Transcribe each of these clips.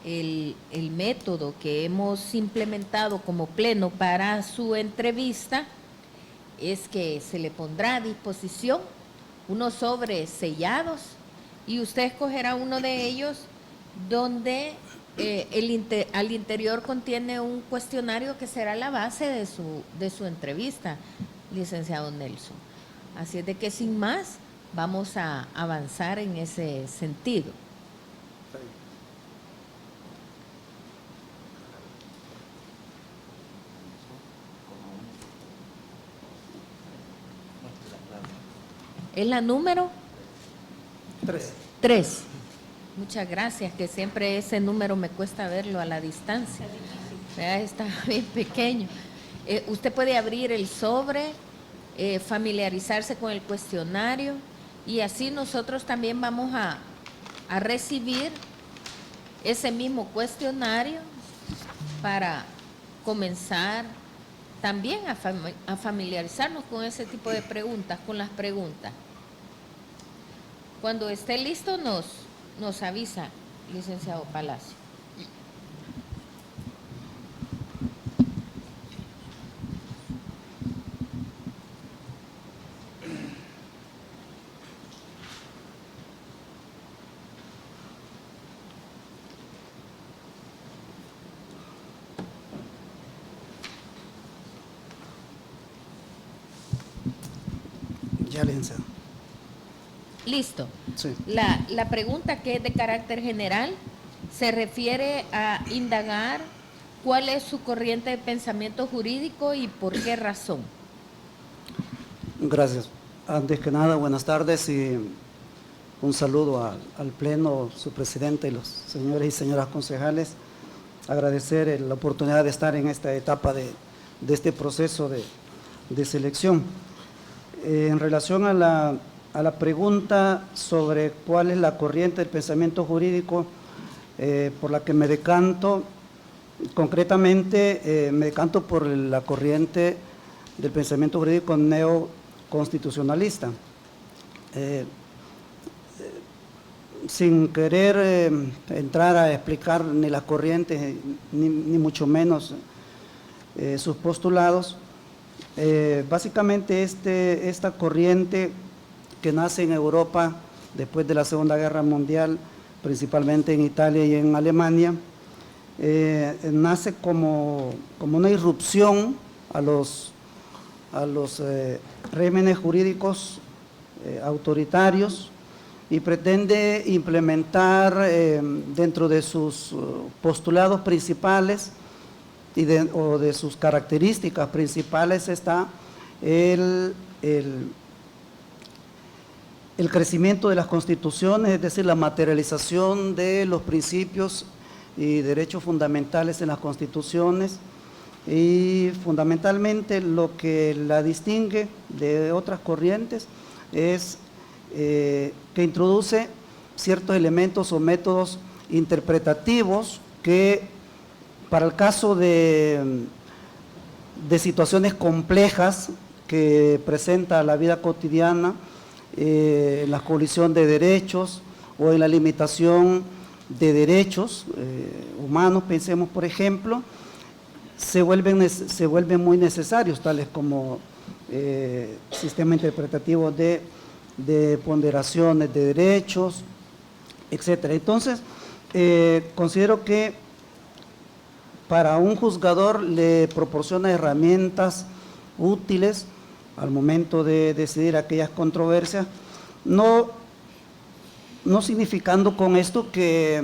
el método que hemos implementado como pleno para su entrevista es que se le pondrá a disposición unos sobres sellados y usted escogerá uno de ellos donde al interior contiene un cuestionario que será la base de su entrevista, licenciado Nelson. Así es de que sin más vamos a avanzar en ese sentido. ¿Es la número? 3. Muchas gracias, que siempre ese número me cuesta verlo a la distancia. Está bien pequeño. Usted puede abrir el sobre, familiarizarse con el cuestionario y así nosotros también vamos a recibir ese mismo cuestionario para comenzar también a familiarizarnos con ese tipo de preguntas, con las preguntas. Cuando esté listo nos avisa, licenciado Palacio. Ya, licenciado. Listo. Sí. La pregunta, que es de carácter general, se refiere a indagar cuál es su corriente de pensamiento jurídico y por qué razón. Gracias. Antes que nada, buenas tardes y un saludo al Pleno, su presidente y los señores y señoras concejales. Agradecer la oportunidad de estar en esta etapa de este proceso de selección. En relación a la pregunta sobre cuál es la corriente del pensamiento jurídico por la que me decanto, concretamente me decanto por la corriente del pensamiento jurídico neoconstitucionalista. Sin querer entrar a explicar ni las corrientes, ni mucho menos sus postulados, básicamente esta corriente que nace en Europa después de la Segunda Guerra Mundial, principalmente en Italia y en Alemania, nace como una irrupción a los regímenes jurídicos autoritarios y pretende implementar dentro de sus postulados principales o de sus características principales está el crecimiento de las constituciones, es decir, la materialización de los principios y derechos fundamentales en las constituciones, y fundamentalmente lo que la distingue de otras corrientes es que introduce ciertos elementos o métodos interpretativos que para el caso de situaciones complejas que presenta la vida cotidiana, en la colisión de derechos o en la limitación de derechos humanos, pensemos por ejemplo, se vuelven muy necesarios, tales como sistema interpretativo de ponderaciones de derechos, etcétera. Entonces, considero que para un juzgador le proporciona herramientas útiles al momento de decidir aquellas controversias, no significando con esto que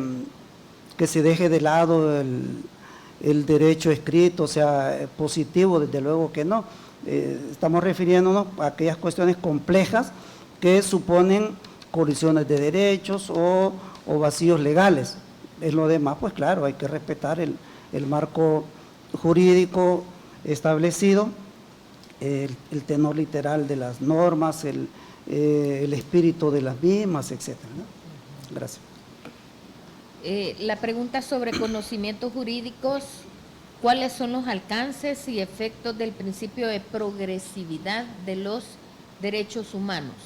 se deje de lado el derecho escrito, o sea, positivo, desde luego que no. Estamos refiriéndonos a aquellas cuestiones complejas que suponen colisiones de derechos o vacíos legales. En lo demás, pues claro, hay que respetar el marco jurídico establecido, el tenor literal de las normas, el espíritu de las mismas, etcétera, ¿no? Gracias. La pregunta sobre conocimientos jurídicos, ¿cuáles son los alcances y efectos del principio de progresividad de los derechos humanos?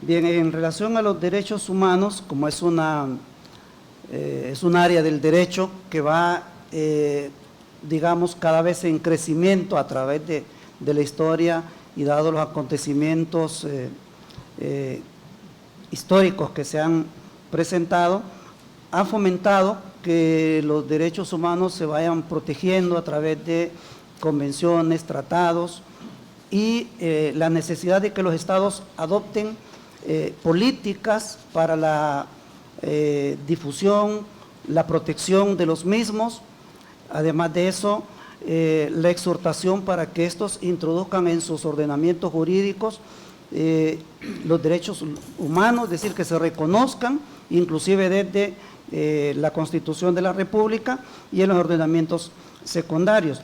Bien, en relación a los derechos humanos, como es una es un área del derecho que va, digamos, cada vez en crecimiento a través de la historia y dado los acontecimientos históricos que se han presentado, ha fomentado que los derechos humanos se vayan protegiendo a través de convenciones, tratados y la necesidad de que los estados adopten políticas para la difusión, la protección de los mismos. Además de eso, la exhortación para que estos introduzcan en sus ordenamientos jurídicos los derechos humanos, es decir, que se reconozcan inclusive desde la Constitución de la República y en los ordenamientos secundarios.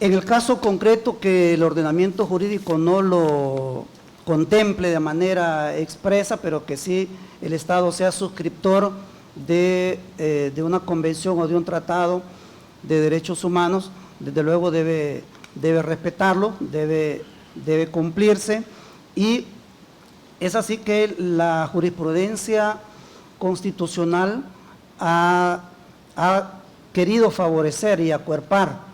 En el caso concreto que el ordenamiento jurídico no lo contemple de manera expresa, pero que sí el Estado sea suscriptor de una convención o de un tratado de derechos humanos, desde luego debe respetarlo, debe cumplirse, y es así que la jurisprudencia constitucional ha querido favorecer y acuerpar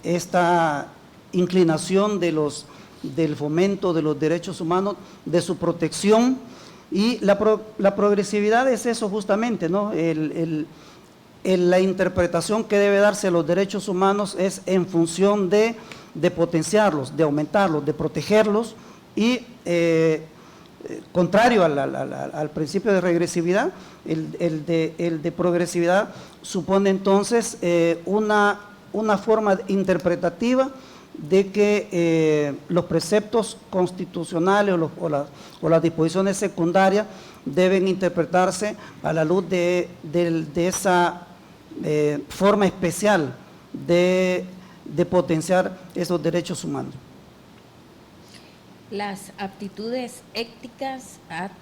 esta inclinación del fomento de los derechos humanos, de su protección, y la progresividad es eso justamente, ¿no? La interpretación que debe darse a los derechos humanos es en función de potenciarlos, de aumentarlos, de protegerlos, y contrario al principio de regresividad, el de progresividad supone entonces una forma interpretativa de que los preceptos constitucionales o las disposiciones secundarias deben interpretarse a la luz de esa forma especial de potenciar esos derechos humanos. Las aptitudes éticas,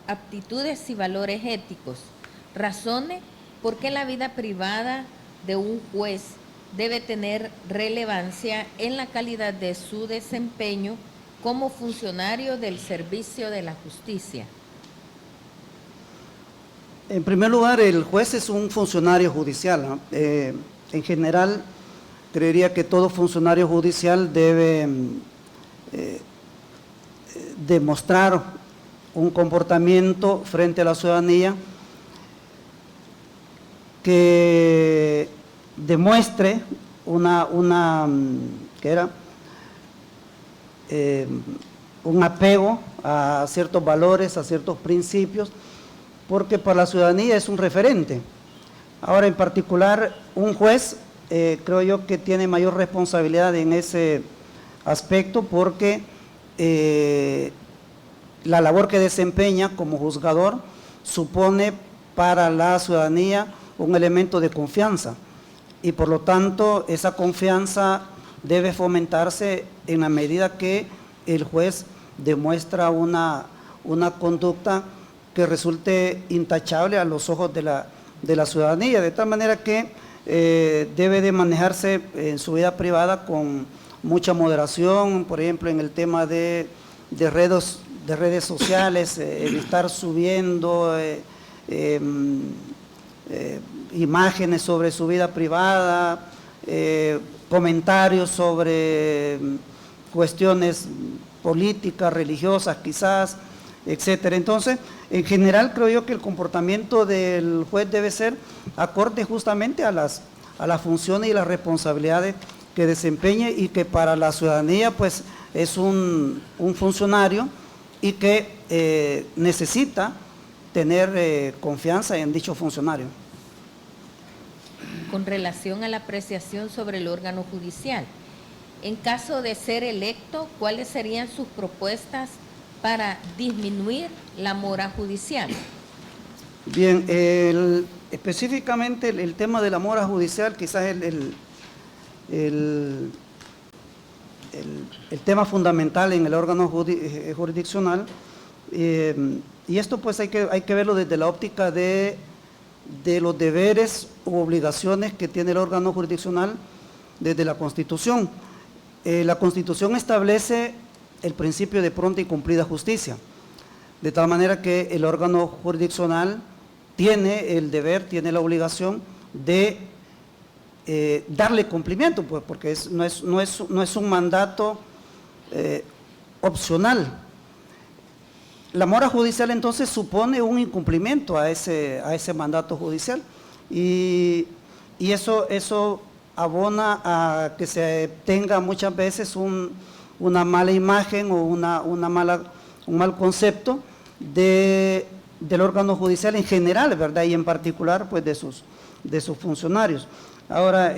aptitudes y valores éticos, razones por qué la vida privada de un juez debe tener relevancia en la calidad de su desempeño como funcionario del servicio de la justicia. En primer lugar, el juez es un funcionario judicial, ¿no? En general, creería que todo funcionario judicial debe demostrar un comportamiento frente a la ciudadanía que demuestre un apego a ciertos valores, a ciertos principios, porque para la ciudadanía es un referente. Ahora, en particular, un juez, creo yo que tiene mayor responsabilidad en ese aspecto, porque la labor que desempeña como juzgador supone para la ciudadanía un elemento de confianza, y por lo tanto esa confianza debe fomentarse en la medida que el juez demuestra una conducta que resulte intachable a los ojos de la ciudadanía, de tal manera que debe de manejarse en su vida privada con mucha moderación, por ejemplo en el tema de redes sociales, evitar subiendo imágenes sobre su vida privada, comentarios sobre cuestiones políticas, religiosas quizás, etcétera. Entonces, en general creo yo que el comportamiento del juez debe ser acorde justamente a las funciones y las responsabilidades que desempeñe, y que para la ciudadanía pues es un funcionario y que necesita tener confianza en dicho funcionario. Con relación a la apreciación sobre el órgano judicial, en caso de ser electo, ¿cuáles serían sus propuestas para disminuir la mora judicial? Bien, específicamente el tema de la mora judicial quizás el tema fundamental en el órgano jurisdiccional, y esto pues hay que verlo desde la óptica de los deberes u obligaciones que tiene el órgano jurisdiccional desde la Constitución. La Constitución establece el principio de pronta y cumplida justicia, de tal manera que el órgano jurisdiccional tiene el deber, tiene la obligación de darle cumplimiento, pues, porque no es un mandato opcional. La mora judicial entonces supone un incumplimiento a ese mandato judicial y eso abona a que se tenga muchas veces una mala imagen o un mal concepto del órgano judicial en general, ¿verdad? Y en particular pues de sus funcionarios. Ahora,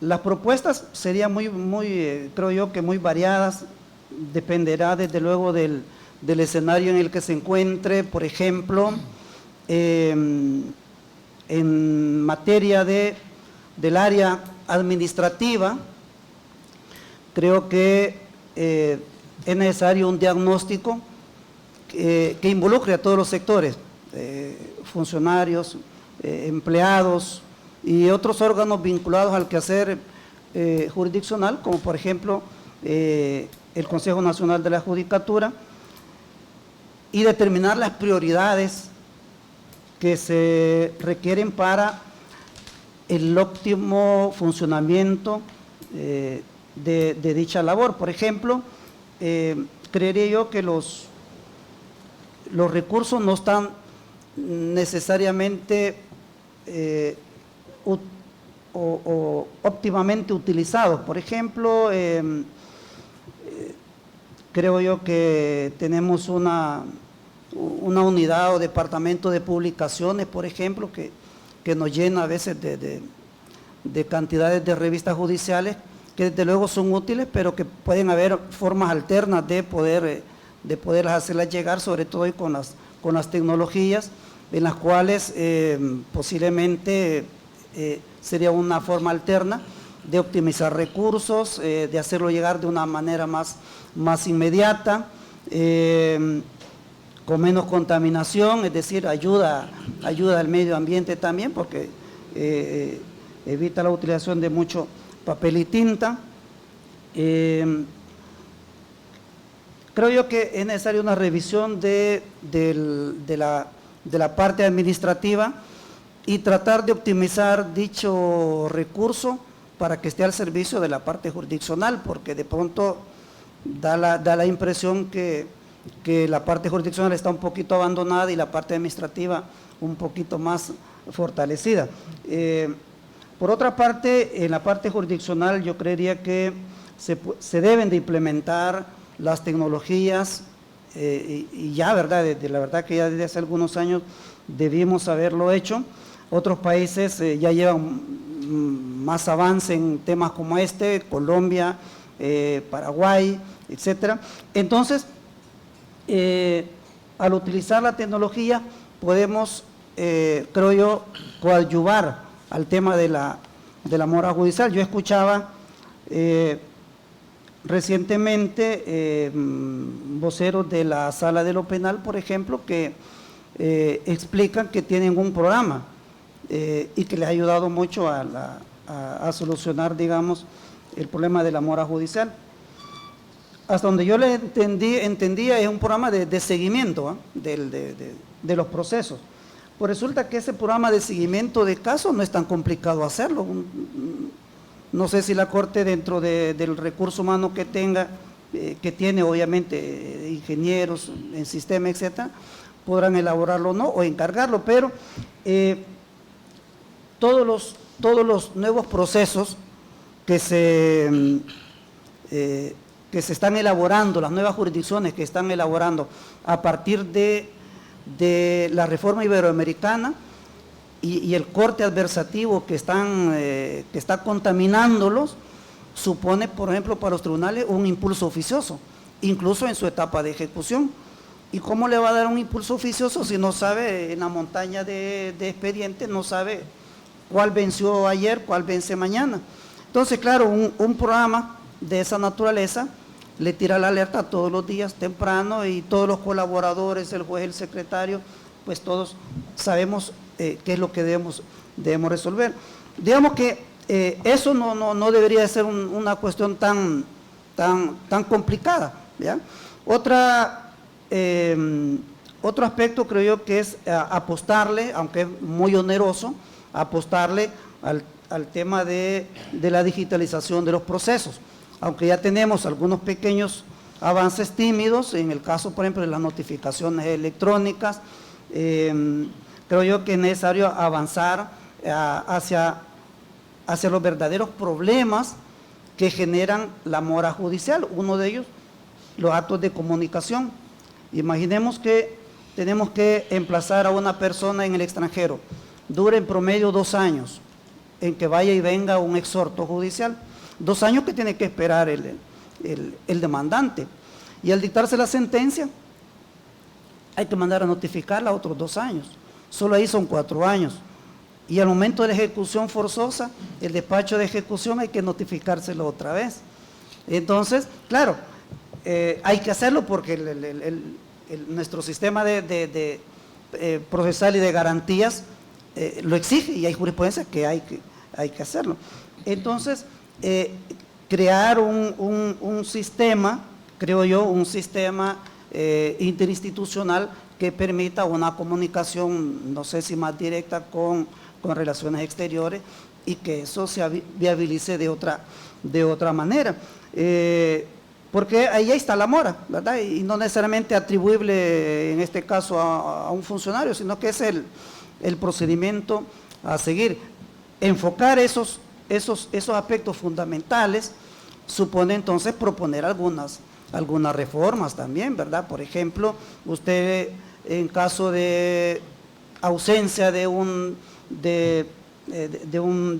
las propuestas serían creo yo que muy variadas, dependerá desde luego del escenario en el que se encuentre. Por ejemplo, en materia del área administrativa, creo que es necesario un diagnóstico que involucre a todos los sectores, funcionarios, empleados y otros órganos vinculados al quehacer jurisdiccional, como por ejemplo el Consejo Nacional de la Judicatura, y determinar las prioridades que se requieren para el óptimo funcionamiento de dicha labor. Por ejemplo, creería yo que los recursos no están necesariamente o óptimamente utilizados. Por ejemplo, creo yo que tenemos una unidad o departamento de publicaciones, por ejemplo, que nos llena a veces de cantidades de revistas judiciales que desde luego son útiles, pero que pueden haber formas alternas de poderlas hacerlas llegar, sobre todo hoy con las tecnologías, en las cuales posiblemente sería una forma alterna de optimizar recursos, de hacerlo llegar de una manera más inmediata, con menos contaminación, es decir, ayuda al medio ambiente también, porque evita la utilización de mucho papel y tinta. Creo yo que es necesaria una revisión de la parte administrativa y tratar de optimizar dicho recurso para que esté al servicio de la parte jurisdiccional, porque de pronto da la impresión que la parte jurisdiccional está un poquito abandonada y la parte administrativa un poquito más fortalecida. Por otra parte, en la parte jurisdiccional yo creería que se deben de implementar las tecnologías y ya, ¿verdad? La verdad que ya desde hace algunos años debimos haberlo hecho. Otros países ya llevan más avance en temas como este, Colombia, Paraguay, etcétera. Entonces, al utilizar la tecnología podemos, creo yo, coadyuvar al tema de la mora judicial. Yo escuchaba recientemente voceros de la Sala de lo Penal, por ejemplo, que explican que tienen un programa y que les ha ayudado mucho a solucionar, digamos, el problema de la mora judicial. Hasta donde yo le entendía es un programa de seguimiento de los procesos. Pues resulta que ese programa de seguimiento de casos no es tan complicado hacerlo. No sé si la Corte, dentro del recurso humano que tenga, que tiene obviamente ingenieros en sistema, etcétera, podrán elaborarlo o no, o encargarlo, pero todos los nuevos procesos que se están elaborando, las nuevas jurisdicciones que están elaborando a partir de la reforma iberoamericana y el corte adversativo que está contaminándolos, supone, por ejemplo, para los tribunales un impulso oficioso, incluso en su etapa de ejecución. ¿Y cómo le va a dar un impulso oficioso si no sabe, en la montaña de expedientes, no sabe cuál venció ayer, cuál vence mañana? Entonces, claro, un programa de esa naturaleza le tira la alerta todos los días temprano, y todos los colaboradores, el juez, el secretario, pues todos sabemos qué es lo que debemos resolver. Digamos que eso no debería de ser una cuestión tan complicada, ¿ya? Otra Otro aspecto creo yo que es apostarle, aunque es muy oneroso, apostarle al tema de la digitalización de los procesos. Aunque ya tenemos algunos pequeños avances tímidos, en el caso, por ejemplo, de las notificaciones electrónicas, creo yo que es necesario avanzar hacia los verdaderos problemas que generan la mora judicial. Uno de ellos, los actos de comunicación. Imaginemos que tenemos que emplazar a una persona en el extranjero, dura en promedio 2 años en que vaya y venga un exhorto judicial, 2 años que tiene que esperar el demandante, y al dictarse la sentencia hay que mandar a notificarla otros 2 años, solo ahí son 4 años, y al momento de la ejecución forzosa, el despacho de ejecución hay que notificárselo otra vez. Entonces, claro, hay que hacerlo porque nuestro sistema de procesal y de garantías lo exige, y hay jurisprudencia que hay que hacerlo. Entonces, crear un sistema, creo yo, un sistema interinstitucional que permita una comunicación, no sé si más directa con relaciones exteriores, y que eso se viabilice de otra manera. Porque ahí está la mora, ¿verdad? Y no necesariamente atribuible en este caso a un funcionario, sino que es el procedimiento a seguir. Enfocar esos aspectos fundamentales supone entonces proponer algunas reformas también, ¿verdad? Por ejemplo, usted en caso de ausencia de un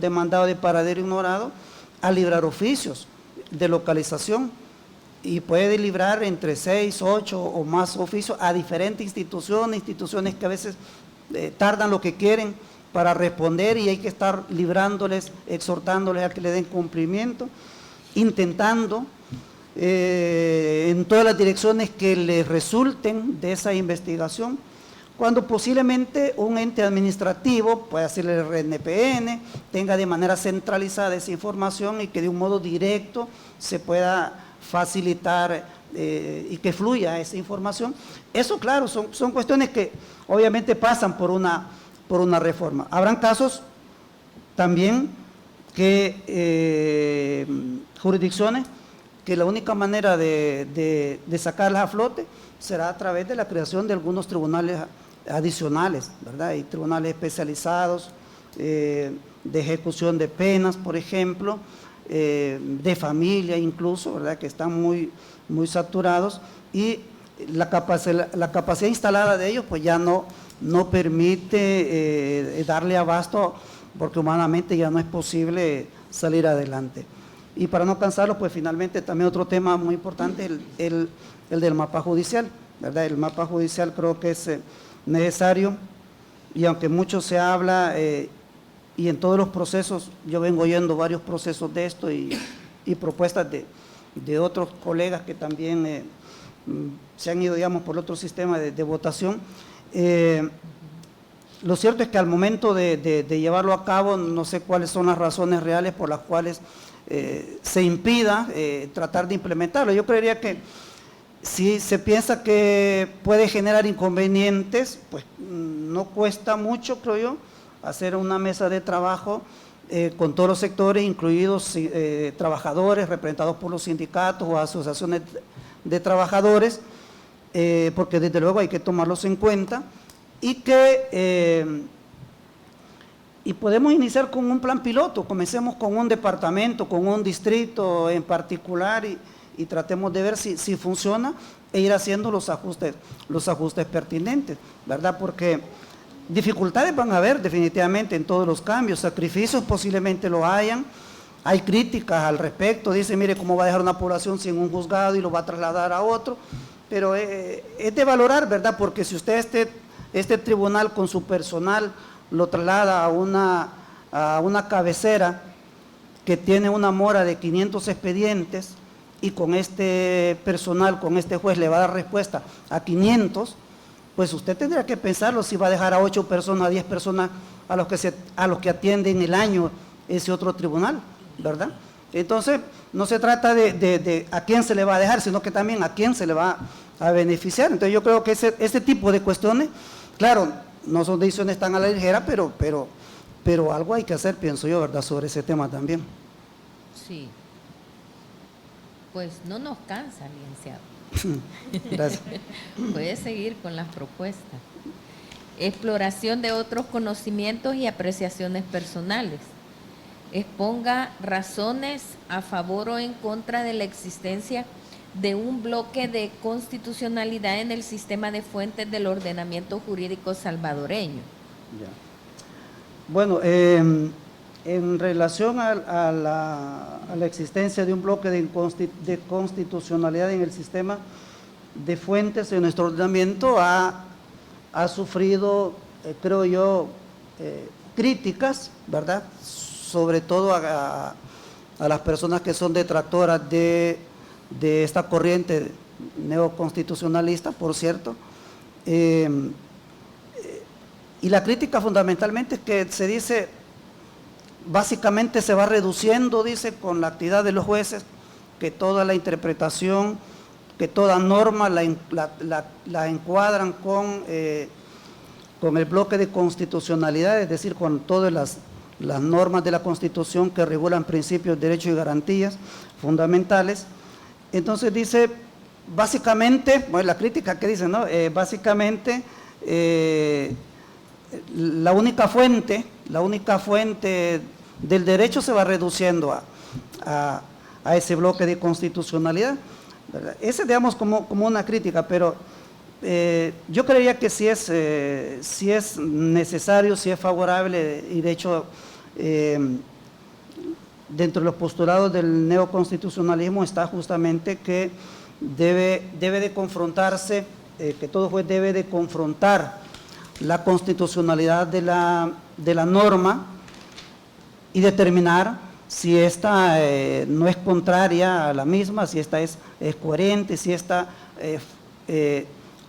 demandado de paradero ignorado, a librar oficios de localización, y puede librar entre 6, 8 o más oficios a diferentes instituciones que a veces tardan lo que quieren para responder, y hay que estar librándoles, exhortándoles a que le den cumplimiento, intentando en todas las direcciones que les resulten de esa investigación, cuando posiblemente un ente administrativo, puede ser el RNPN, tenga de manera centralizada esa información y que de un modo directo se pueda facilitar y que fluya esa información. Eso, claro, son cuestiones que obviamente pasan por una reforma. Habrán casos también que jurisdicciones que la única manera de sacarlas a flote será a través de la creación de algunos tribunales adicionales, ¿verdad? Hay tribunales especializados de ejecución de penas, por ejemplo, de familia incluso, ¿verdad? Que están muy saturados, y la capacidad instalada de ellos pues ya no permite darle abasto, porque humanamente ya no es posible salir adelante. Y para no cansarlos, pues finalmente también otro tema muy importante, el del mapa judicial, ¿verdad? El mapa judicial creo que es necesario, y aunque mucho se habla, y en todos los procesos, yo vengo oyendo varios procesos de esto y propuestas de otros colegas que también se han ido, digamos, por otro sistema de votación. Lo cierto es que al momento de llevarlo a cabo, no sé cuáles son las razones reales por las cuales se impida tratar de implementarlo. Yo creería que si se piensa que puede generar inconvenientes, pues no cuesta mucho, creo yo, hacer una mesa de trabajo con todos los sectores, incluidos trabajadores, representados por los sindicatos o asociaciones de trabajadores, porque desde luego hay que tomarlos en cuenta, y podemos iniciar con un plan piloto. Comencemos con un departamento, con un distrito en particular, y tratemos de ver si funciona, e ir haciendo los ajustes pertinentes, ¿verdad? Porque dificultades van a haber definitivamente en todos los cambios, sacrificios posiblemente lo hayan, hay críticas al respecto, dice, mire, ¿cómo va a dejar una población sin un juzgado y lo va a trasladar a otro? Pero es de valorar, ¿verdad? Porque si usted este tribunal con su personal lo traslada a una cabecera que tiene una mora de 500 expedientes, y con este personal, con este juez le va a dar respuesta a 500, pues usted tendría que pensarlo si va a dejar a 8 personas, a 10 personas a los que atienden el año ese otro tribunal, ¿verdad? Entonces, no se trata de a quién se le va a dejar, sino que también a quién se le va a beneficiar. Entonces yo creo que ese tipo de cuestiones, claro, no son decisiones tan a la ligera, pero algo hay que hacer, pienso yo, ¿verdad?, sobre ese tema también. Sí. Pues no nos cansa, licenciado. Gracias. Puede seguir con las propuestas. Exploración de otros conocimientos y apreciaciones personales. Exponga razones a favor o en contra de la existencia de un bloque de constitucionalidad en el sistema de fuentes del ordenamiento jurídico salvadoreño. Ya. Bueno, en relación a la existencia de un bloque de constitucionalidad en el sistema de fuentes en nuestro ordenamiento, ha sufrido, creo yo, críticas, ¿verdad?, sobre todo a las personas que son detractoras de esta corriente neoconstitucionalista, por cierto. Y la crítica fundamentalmente es que se dice, básicamente se va reduciendo, dice, con la actividad de los jueces, que toda la interpretación, que toda norma la encuadran con el bloque de constitucionalidad, es decir, con todas las normas de la Constitución que regulan principios, derechos y garantías fundamentales. Entonces dice, básicamente, bueno, la crítica que dice, ¿no? Básicamente, la única fuente del derecho se va reduciendo a ese bloque de constitucionalidad, ¿verdad? Ese, digamos, como una crítica, pero yo creería que si es necesario, si es favorable, y de hecho dentro de los postulados del neoconstitucionalismo está justamente que debe de confrontarse, que todo juez debe de confrontar la constitucionalidad de la norma y determinar si esta no es contraria a la misma, si esta es coherente, si esta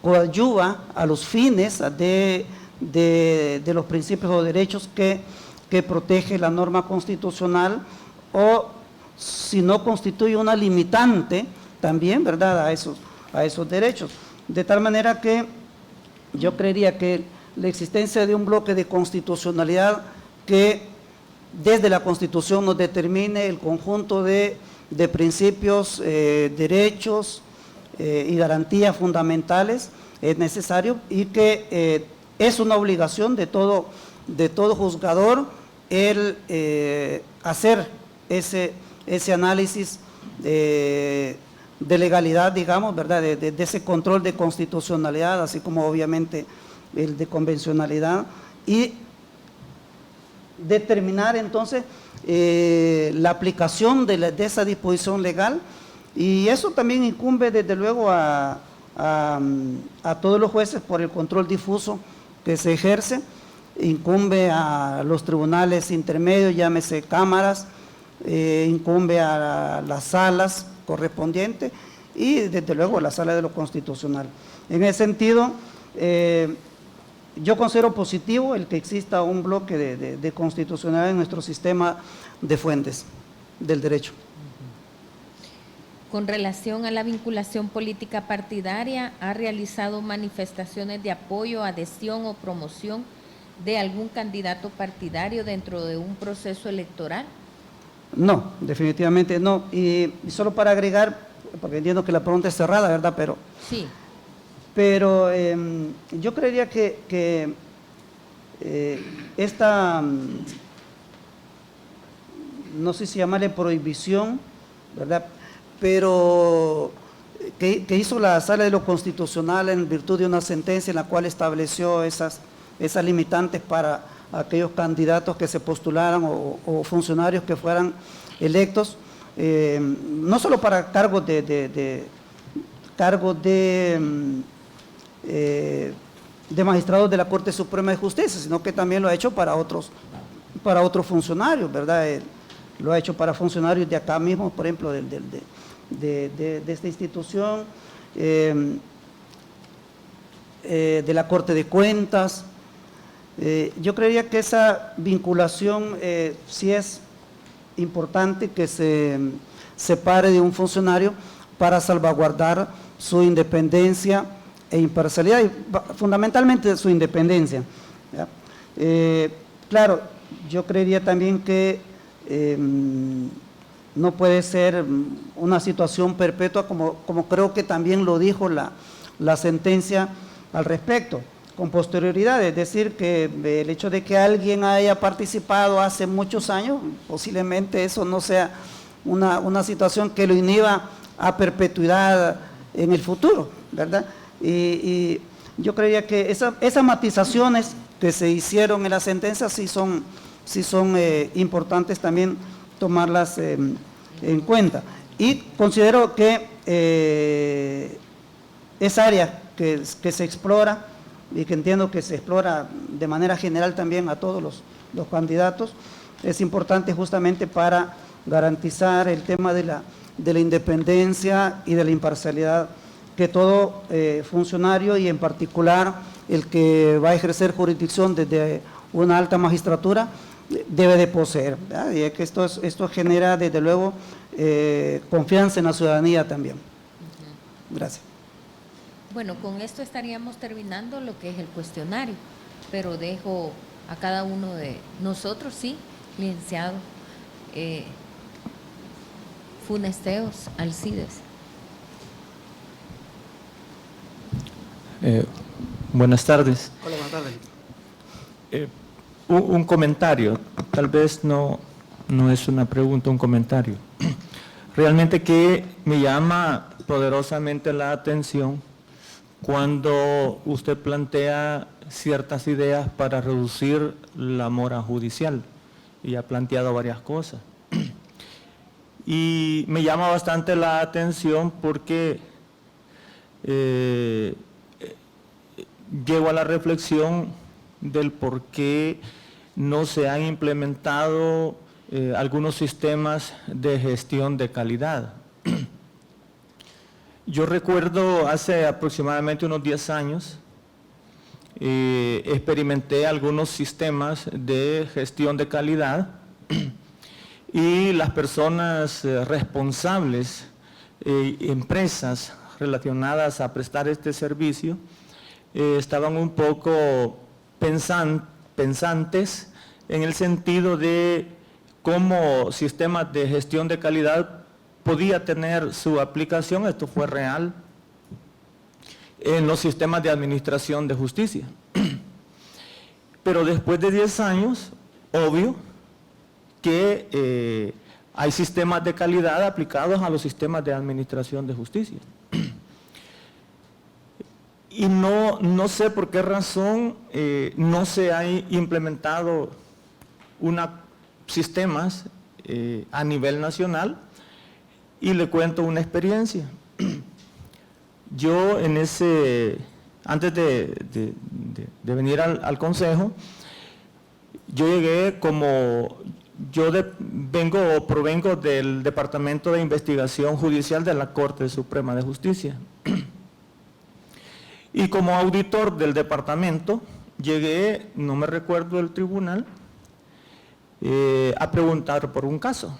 coadyuva a los fines de los principios o derechos que protege la norma constitucional, o si no constituye una limitante también, ¿verdad?, a esos derechos. De tal manera que yo creería que la existencia de un bloque de constitucionalidad que desde la Constitución nos determine el conjunto de principios, derechos y garantías fundamentales es necesario, y que es una obligación de todo juzgador el hacer ese análisis de legalidad, digamos, ¿verdad?, de ese control de constitucionalidad, así como obviamente el de convencionalidad, y determinar entonces la aplicación de esa disposición legal. Y eso también incumbe desde luego a todos los jueces por el control difuso que se ejerce, incumbe a los tribunales intermedios, llámese cámaras, incumbe a las salas correspondientes y desde luego la sala de lo constitucional. En ese sentido, yo considero positivo el que exista un bloque de constitucionalidad en nuestro sistema de fuentes del derecho. Con relación a la vinculación política partidaria, ¿ha realizado manifestaciones de apoyo, adhesión o promoción de algún candidato partidario dentro de un proceso electoral? No, definitivamente no. Y solo para agregar, porque entiendo que la pregunta es cerrada, ¿verdad? Sí. Pero yo creería que esta, no sé si llamarle prohibición, ¿verdad?, pero que hizo la Sala de lo Constitucional en virtud de una sentencia en la cual estableció esas limitantes para aquellos candidatos que se postularan o funcionarios que fueran electos, no solo para cargos de magistrados de la Corte Suprema de Justicia, sino que también lo ha hecho para otros funcionarios, ¿verdad? Lo ha hecho para funcionarios de acá mismo, por ejemplo, de esta institución, de la Corte de Cuentas. Yo creería que esa vinculación sí es importante que se separe de un funcionario para salvaguardar su independencia e imparcialidad, y fundamentalmente su independencia, ¿ya? Claro, yo creería también que no puede ser una situación perpetua, como creo que también lo dijo la sentencia al respecto, con posterioridad, es decir, que el hecho de que alguien haya participado hace muchos años, posiblemente eso no sea una situación que lo inhiba a perpetuidad en el futuro, ¿verdad? Y yo creía que esas matizaciones que se hicieron en la sentencia sí son importantes también tomarlas en cuenta. Y considero que esa área que se explora, y que entiendo que se explora de manera general también a todos los candidatos, es importante justamente para garantizar el tema de la independencia y de la imparcialidad que todo funcionario, y en particular el que va a ejercer jurisdicción desde una alta magistratura, debe de poseer, ¿verdad? Y es que esto genera desde luego confianza en la ciudadanía también. Gracias. Bueno, con esto estaríamos terminando lo que es el cuestionario, pero dejo a cada uno de nosotros, sí, licenciado Funesteos Alcides. Buenas tardes. Hola, buenas tardes. Un comentario, tal vez no es una pregunta, un comentario. Realmente que me llama poderosamente la atención cuando usted plantea ciertas ideas para reducir la mora judicial, y ha planteado varias cosas. Y me llama bastante la atención porque llego a la reflexión del por qué no se han implementado algunos sistemas de gestión de calidad. Yo recuerdo hace aproximadamente unos 10 años, experimenté algunos sistemas de gestión de calidad y las personas responsables, empresas relacionadas a prestar este servicio, estaban un poco pensantes en el sentido de cómo sistemas de gestión de calidad podía tener su aplicación, esto fue real, en los sistemas de administración de justicia. Pero después de 10 años, obvio que hay sistemas de calidad aplicados a los sistemas de administración de justicia. Y no sé por qué razón no se han implementado sistemas a nivel nacional. Y le cuento una experiencia. Yo antes de venir al consejo, yo llegué provengo del Departamento de Investigación Judicial de la Corte Suprema de Justicia. Y como auditor del departamento, llegué, no me recuerdo el tribunal, a preguntar por un caso.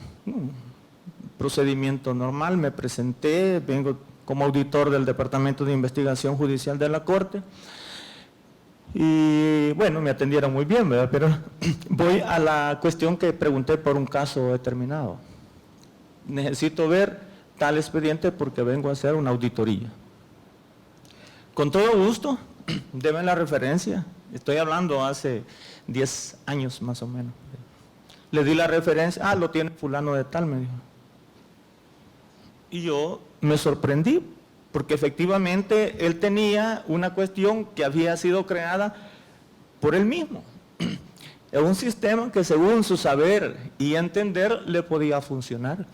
Procedimiento normal, me presenté, vengo como auditor del Departamento de Investigación Judicial de la Corte, y bueno, me atendieron muy bien, ¿verdad? Pero voy a la cuestión que pregunté por un caso determinado. Necesito ver tal expediente porque vengo a hacer una auditoría. Con todo gusto, deme la referencia, estoy hablando hace 10 años más o menos. Le di la referencia, lo tiene fulano de tal, me dijo. Y yo me sorprendí, porque efectivamente él tenía una cuestión que había sido creada por él mismo. Es un sistema que según su saber y entender le podía funcionar.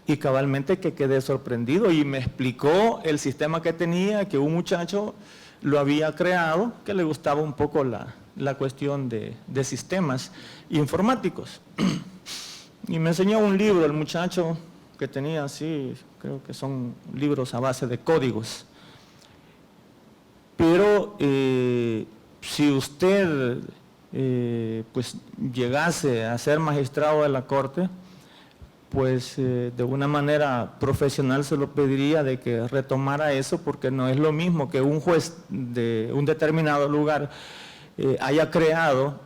Y cabalmente que quedé sorprendido y me explicó el sistema que tenía, que un muchacho lo había creado, que le gustaba un poco la cuestión de sistemas informáticos. Y me enseñó un libro el muchacho que tenía así, creo que son libros a base de códigos. Pero si usted pues llegase a ser magistrado de la Corte, pues de una manera profesional se lo pediría de que retomara eso, porque no es lo mismo que un juez de un determinado lugar haya creado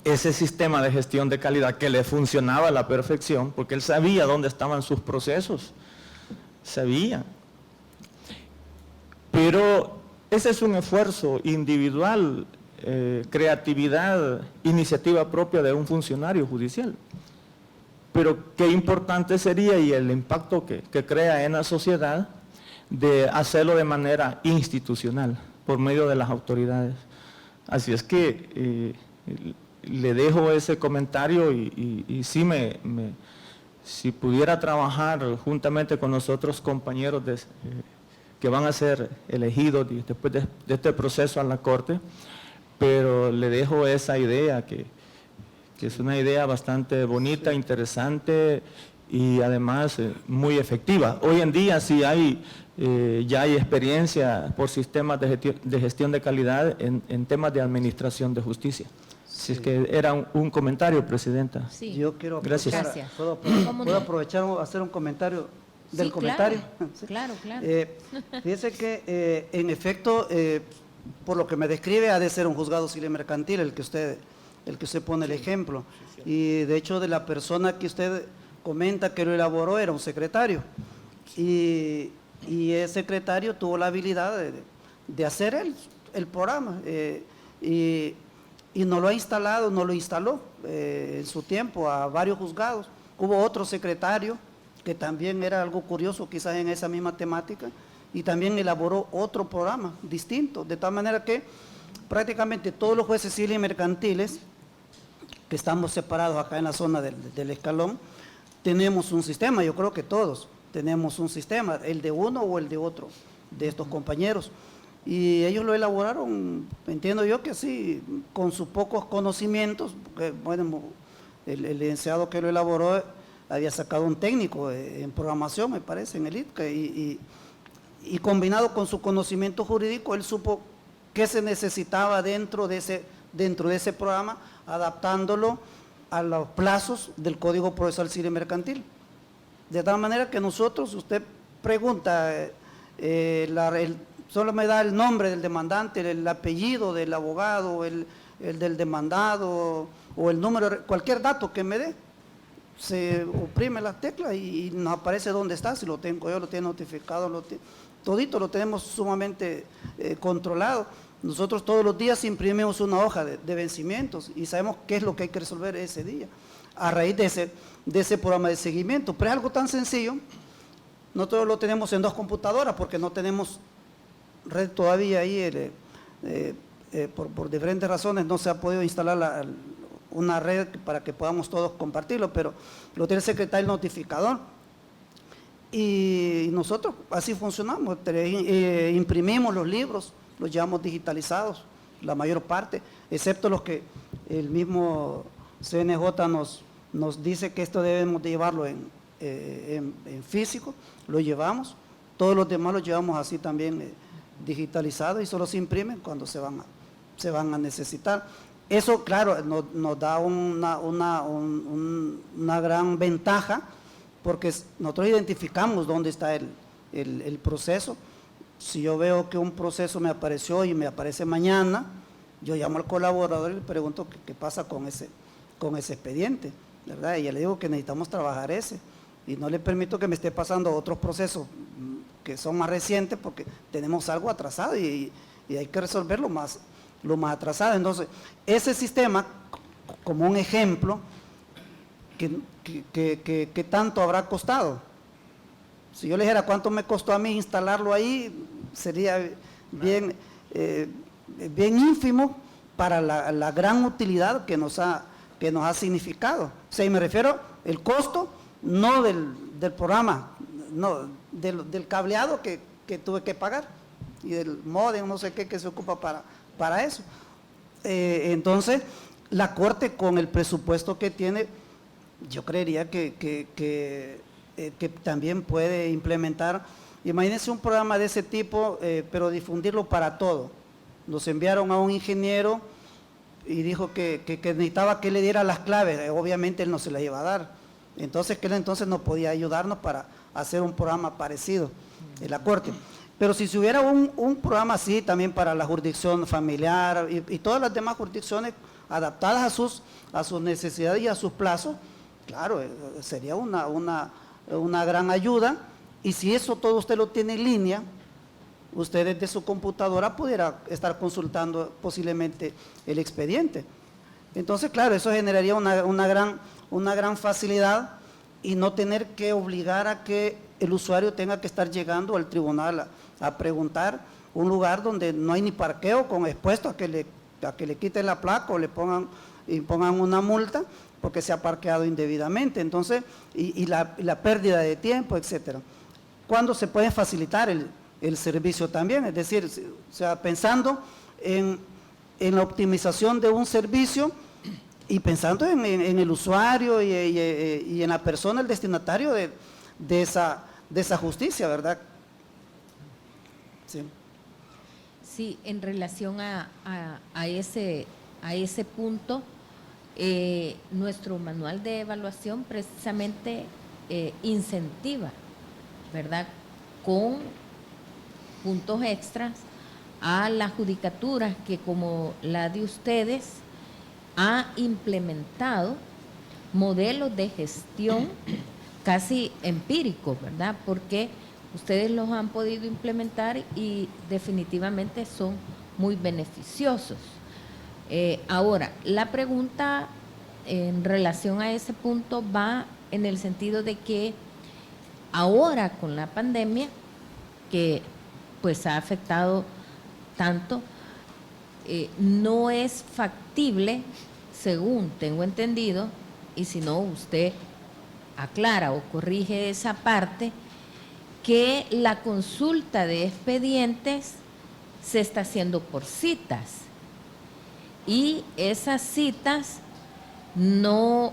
ese sistema de gestión de calidad que le funcionaba a la perfección, porque él sabía dónde estaban sus procesos, sabía. Pero ese es un esfuerzo individual, creatividad, iniciativa propia de un funcionario judicial. Pero qué importante sería, y el impacto que crea en la sociedad, de hacerlo de manera institucional, por medio de las autoridades. Así es que le dejo ese comentario y sí si pudiera trabajar juntamente con los otros compañeros que van a ser elegidos después de este proceso a la Corte, pero le dejo esa idea que es una idea bastante bonita, interesante y además muy efectiva. Hoy en día sí ya hay experiencia por sistemas de gestión de calidad en temas de administración de justicia. Si es que era un comentario, Presidenta. Sí. Yo quiero Gracias. Gracias. ¿Puedo ¿Cómo no? aprovechar a hacer un comentario del Sí, comentario? claro, Sí. claro, claro. Fíjese que en efecto, por lo que me describe, ha de ser un juzgado civil y mercantil el que usted pone el ejemplo. Y de hecho de la persona que usted comenta que lo elaboró era un secretario. Y el secretario tuvo la habilidad de hacer el programa. Y no lo ha instalado, no lo instaló en su tiempo a varios juzgados. Hubo otro secretario que también era algo curioso, quizás en esa misma temática, y también elaboró otro programa distinto, de tal manera que prácticamente todos los jueces civiles y mercantiles, que estamos separados acá en la zona del escalón, tenemos un sistema, yo creo que todos tenemos un sistema, el de uno o el de otro, de estos compañeros. Y ellos lo elaboraron, entiendo yo que así, con sus pocos conocimientos, porque, bueno, el licenciado que lo elaboró había sacado un técnico en programación, me parece, en el ITCA, y combinado con su conocimiento jurídico, él supo qué se necesitaba dentro de ese programa, adaptándolo a los plazos del Código Procesal Civil y Mercantil. De tal manera que nosotros, usted pregunta, solo me da el nombre del demandante, el apellido del abogado, el del demandado o el número, cualquier dato que me dé, se oprime las teclas y nos aparece dónde está, si lo tengo yo, lo tiene notificado, todito lo tenemos sumamente controlado. Nosotros todos los días imprimimos una hoja de vencimientos y sabemos qué es lo que hay que resolver ese día, a raíz de ese programa de seguimiento. Pero es algo tan sencillo, nosotros lo tenemos en 2 computadoras porque no tenemos red todavía ahí, por diferentes razones no se ha podido instalar una red para que podamos todos compartirlo, pero lo tiene el secretario notificador. Y nosotros así funcionamos, imprimimos los libros, los llevamos digitalizados, la mayor parte, excepto los que el mismo CNJ nos dice que esto debemos de llevarlo en físico, lo llevamos, todos los demás los llevamos así también digitalizados y solo se imprimen cuando se van a necesitar. Eso, claro, nos da una gran ventaja porque nosotros identificamos dónde está el proceso. Si yo veo que un proceso me apareció y me aparece mañana, yo llamo al colaborador y le pregunto qué pasa con ese expediente, ¿verdad? Y ya le digo que necesitamos trabajar ese y no le permito que me esté pasando otros procesos que son más recientes porque tenemos algo atrasado y hay que resolverlo más atrasado. Entonces, ese sistema, como un ejemplo, ¿qué tanto habrá costado? Si yo le dijera cuánto me costó a mí instalarlo ahí, sería bien ínfimo para la gran utilidad que nos ha significado. O sea, y me refiero el costo, no del programa, no, del cableado que tuve que pagar y del módem, no sé qué, que se ocupa para eso. Entonces, la Corte con el presupuesto que tiene, yo creería que también puede implementar. Imagínense un programa de ese tipo, pero difundirlo para todo. Nos enviaron a un ingeniero y dijo que necesitaba que le diera las claves, obviamente él no se las iba a dar, Entonces, que él entonces no podía ayudarnos para hacer un programa parecido en la Corte. Pero si se hubiera un programa así también para la jurisdicción familiar y todas las demás jurisdicciones adaptadas a sus necesidades y a sus plazos, claro, sería una gran ayuda. Y si eso todo usted lo tiene en línea, usted desde su computadora pudiera estar consultando posiblemente el expediente. Entonces, claro, eso generaría una gran facilidad y no tener que obligar a que el usuario tenga que estar llegando al tribunal a preguntar un lugar donde no hay ni parqueo, con expuesto a que le quiten la placa o le impongan una multa porque se ha parqueado indebidamente. Entonces, y la pérdida de tiempo, etcétera. ¿Cuándo se puede facilitar el servicio también? Es decir, o sea, pensando en la optimización de un servicio y pensando en el usuario y en la persona, el destinatario de esa justicia, ¿verdad? Sí. Sí, en relación a ese punto, nuestro manual de evaluación precisamente incentiva, ¿verdad?, con puntos extras a la judicatura que, como la de ustedes, ha implementado modelos de gestión casi empíricos, ¿verdad?, porque ustedes los han podido implementar y definitivamente son muy beneficiosos. Ahora, la pregunta en relación a ese punto va en el sentido de que ahora con la pandemia, que pues ha afectado tanto, no es factible, según tengo entendido, y si no usted aclara o corrige esa parte, que la consulta de expedientes se está haciendo por citas y esas citas no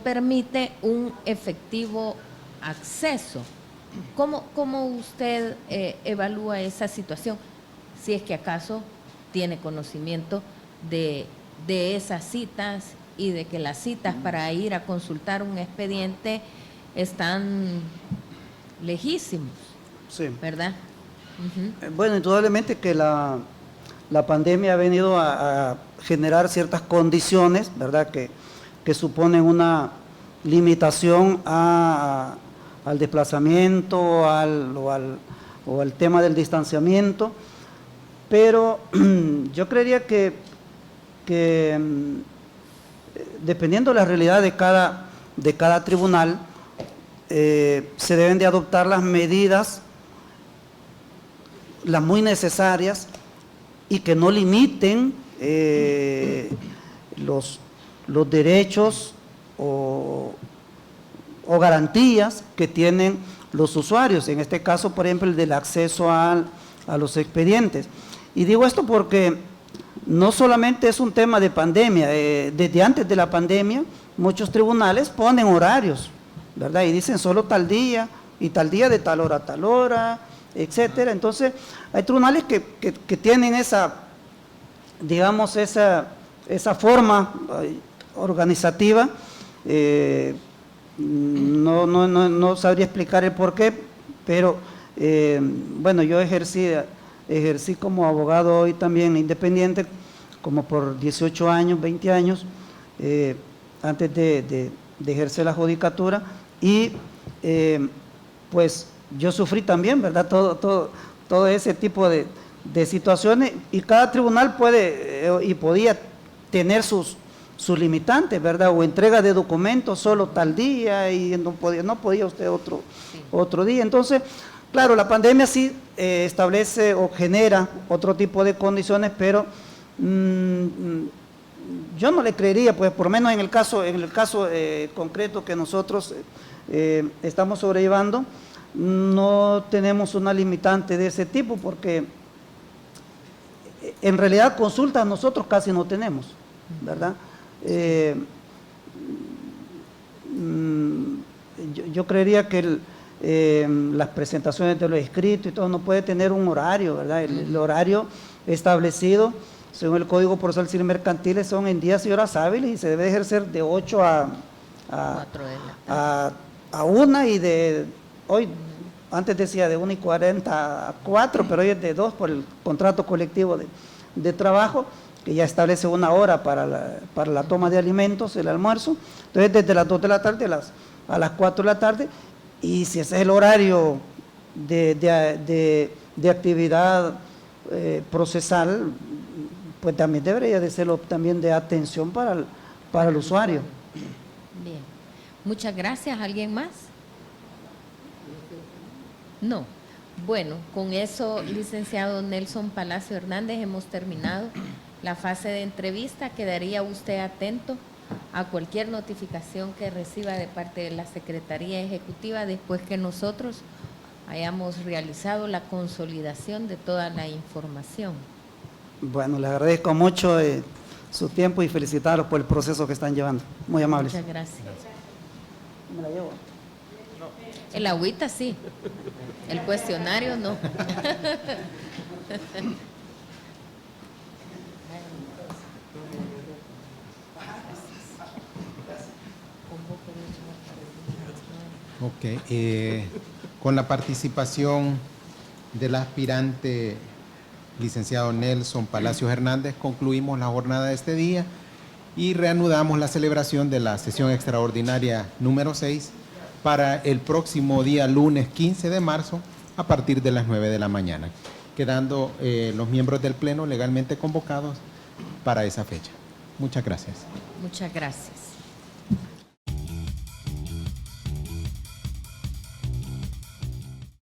permite un efectivo acceso. ¿Cómo usted evalúa esa situación? Si es que acaso tiene conocimiento de esas citas y de que las citas para ir a consultar un expediente están lejísimos, Sí. ¿verdad? Bueno, indudablemente que la pandemia ha venido a generar ciertas condiciones, ¿verdad?, que suponen una limitación al desplazamiento o al tema del distanciamiento, pero yo creería que dependiendo de la realidad de cada tribunal, se deben de adoptar las medidas, las muy necesarias, y que no limiten los derechos o garantías que tienen los usuarios, en este caso, por ejemplo, el del acceso a los expedientes. Y digo esto porque no solamente es un tema de pandemia, desde antes de la pandemia, muchos tribunales ponen horarios, ¿verdad? Y dicen solo tal día, y tal día de tal hora a tal hora, etcétera. Entonces, hay tribunales que tienen digamos, esa forma organizativa. No sabría explicar el por qué, pero bueno, yo ejercí como abogado hoy también independiente, como por 18 años, 20 años, antes de ejercer la judicatura, y pues yo sufrí también, ¿verdad?, todo ese tipo de situaciones, y cada tribunal puede y podía tener sus limitantes, ¿verdad?, o entrega de documentos solo tal día y no podía usted otro día. Entonces, claro, la pandemia sí establece o genera otro tipo de condiciones, pero yo no le creería, pues por lo menos en el caso concreto que nosotros estamos sobrellevando, no tenemos una limitante de ese tipo, porque en realidad consultas nosotros casi no tenemos, ¿verdad? Yo creería que las presentaciones de los escritos y todo no puede tener un horario, ¿verdad? El horario establecido según el Código Procesal Civil Mercantil son en días y horas hábiles y se debe ejercer de 8 a 4 de la tarde. a 1 y de hoy, antes decía de 1:40 a 4, pero hoy es de 2 por el contrato colectivo de trabajo, que ya establece 1 hora para la toma de alimentos, el almuerzo. Entonces, desde las 2 de la tarde a las 4 de la tarde, y si ese es el horario de actividad procesal, pues también debería de serlo también de atención para el usuario. Bien. Muchas gracias. ¿Alguien más? No. Bueno, con eso, licenciado Nelson Palacio Hernández, hemos terminado la fase de entrevista. Quedaría usted atento a cualquier notificación que reciba de parte de la Secretaría Ejecutiva después que nosotros hayamos realizado la consolidación de toda la información. Bueno, les agradezco mucho su tiempo y felicitarlos por el proceso que están llevando. Muy amables. Muchas gracias. ¿Me la llevo? El agüita sí, el cuestionario no. Ok, con la participación del aspirante licenciado Nelson Palacios Hernández, concluimos la jornada de este día y reanudamos la celebración de la sesión extraordinaria número 6 para el próximo día lunes 15 de marzo a partir de las 9 de la mañana, quedando los miembros del Pleno legalmente convocados para esa fecha. Muchas gracias. Muchas gracias.